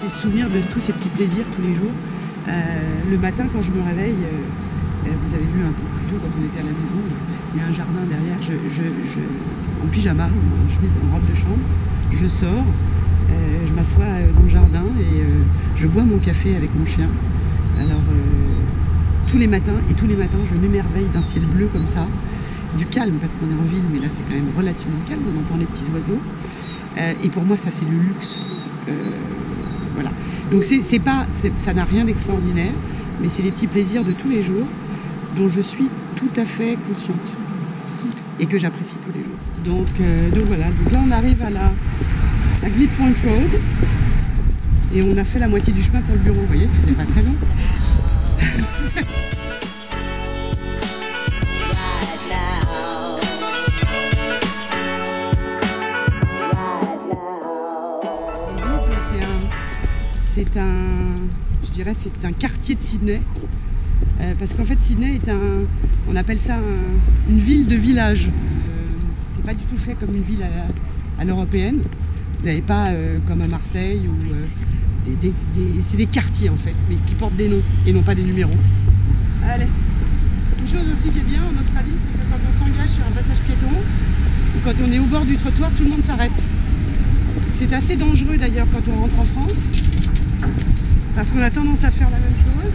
ces souvenirs de tous ces petits plaisirs tous les jours. Le matin, quand je me réveille, vous avez vu un peu plus tôt quand on était à la maison, il y a un jardin derrière, en pyjama, en chemise, en robe de chambre, je sors, je m'assois dans le jardin et je bois mon café avec mon chien. Alors, tous les matins, je m'émerveille d'un ciel bleu comme ça, du calme, parce qu'on est en ville, mais là c'est quand même relativement calme, on entend les petits oiseaux. Et pour moi, ça c'est le luxe. Voilà. Donc ça n'a rien d'extraordinaire, mais c'est les petits plaisirs de tous les jours dont je suis tout à fait consciente et que j'apprécie tous les jours. Donc voilà, donc là on arrive à la Glebe Point Road et on a fait la moitié du chemin pour le bureau, vous voyez, c'était pas très long. C'est un quartier de Sydney, parce qu'en fait Sydney est on appelle ça une ville de village. C'est pas du tout fait comme une ville à l'européenne. Vous n'avez pas comme à Marseille où c'est des quartiers en fait, mais qui portent des noms et non pas des numéros. Allez. Une chose aussi qui est bien en Australie, c'est que quand on s'engage sur un passage piéton ou quand on est au bord du trottoir, tout le monde s'arrête. C'est assez dangereux d'ailleurs quand on rentre en France. Parce qu'on a tendance à faire la même chose.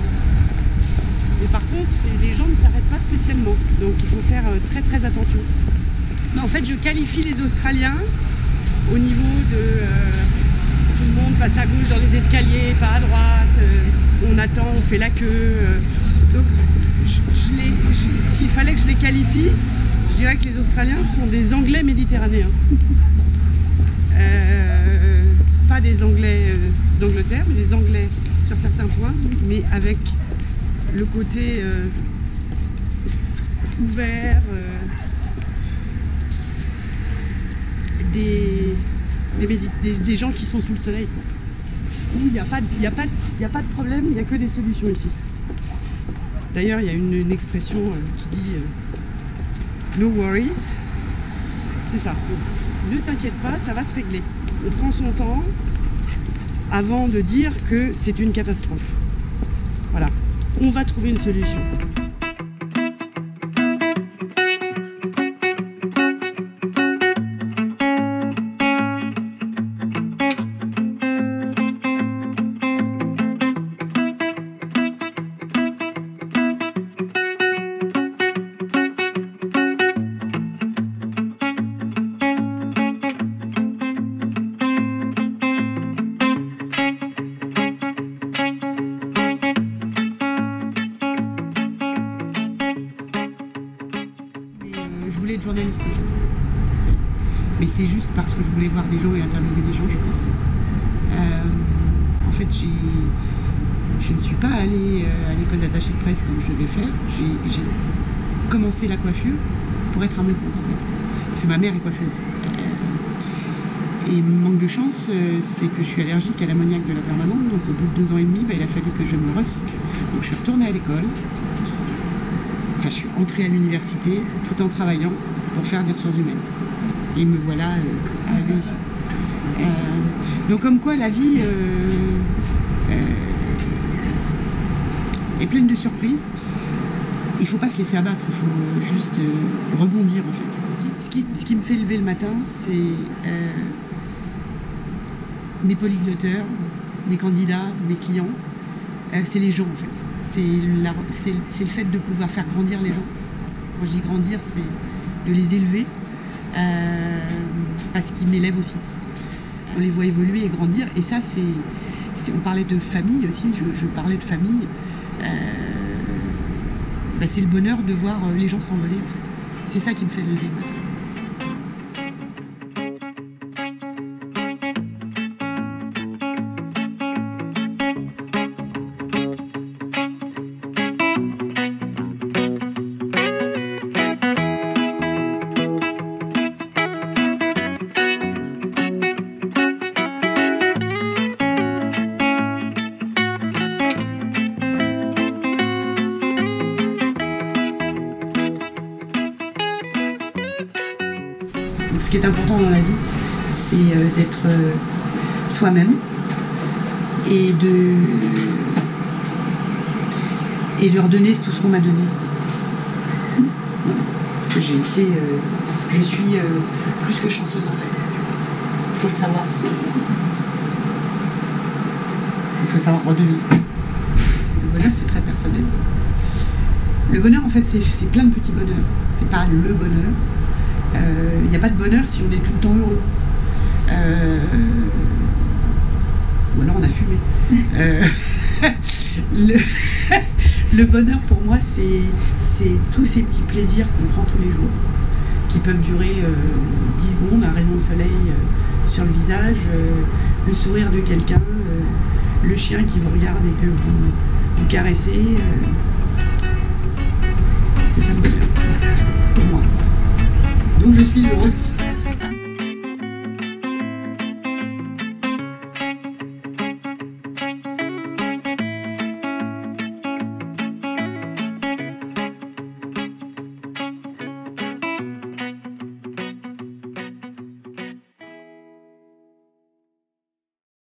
Mais par contre, les gens ne s'arrêtent pas spécialement. Donc il faut faire très très attention. Mais en fait, je qualifie les Australiens au niveau de tout le monde passe à gauche dans les escaliers, pas à droite. On attend, on fait la queue. Donc s'il fallait que je les qualifie, je dirais que les Australiens sont des Anglais méditerranéens. Pas des Anglais d'Angleterre, mais des Anglais sur certains points, mais avec le côté ouvert, des gens qui sont sous le soleil. Il n'y a pas de problème, il n'y a que des solutions ici. D'ailleurs, il y a une expression qui dit no worries. C'est ça. Donc, ne t'inquiète pas, ça va se régler. On prend son temps avant de dire que c'est une catastrophe. Voilà, on va trouver une solution. Je voulais être journaliste. Mais c'est juste parce que je voulais voir des gens et interviewer des gens, je pense. En fait, je ne suis pas allée à l'école d'attaché de presse comme je devais faire. J'ai commencé la coiffure pour être à mon compte, en fait. Parce que ma mère est coiffeuse. Et manque de chance, c'est que je suis allergique à l'ammoniac de la permanente. Donc au bout de 2 ans et demi, il a fallu que je me recycle. Donc je suis retournée à l'école. Enfin, je suis entrée à l'université tout en travaillant pour faire des ressources humaines. Et me voilà arrivée ici. Donc comme quoi la vie est pleine de surprises. Il ne faut pas se laisser abattre, il faut juste rebondir en fait. Ce qui me fait lever le matin, c'est mes polyglotteurs, mes candidats, mes clients. C'est les gens en fait. C'est le fait de pouvoir faire grandir les gens. Quand je dis grandir, c'est de les élever parce qu'ils m'élèvent aussi. On les voit évoluer et grandir. Et ça, on parlait de famille aussi, je parlais de famille. C'est le bonheur de voir les gens s'envoler en fait. C'est ça qui me fait lever le matin. Ce qui est important dans la vie, c'est d'être soi-même, et de redonner tout ce qu'on m'a donné. Parce que je suis plus que chanceuse en fait. Il faut le savoir. Il faut savoir redonner. Le bonheur, c'est très personnel. Le bonheur, en fait, c'est plein de petits bonheurs. C'est pas le bonheur. Il n'y a pas de bonheur si on est tout le temps heureux. Ou alors on a fumé. Le bonheur pour moi, c'est tous ces petits plaisirs qu'on prend tous les jours, qui peuvent durer 10 secondes, un rayon de soleil sur le visage, le sourire de quelqu'un, le chien qui vous regarde et que vous caressez. C'est ça le bonheur pour moi. Donc je suis heureuse.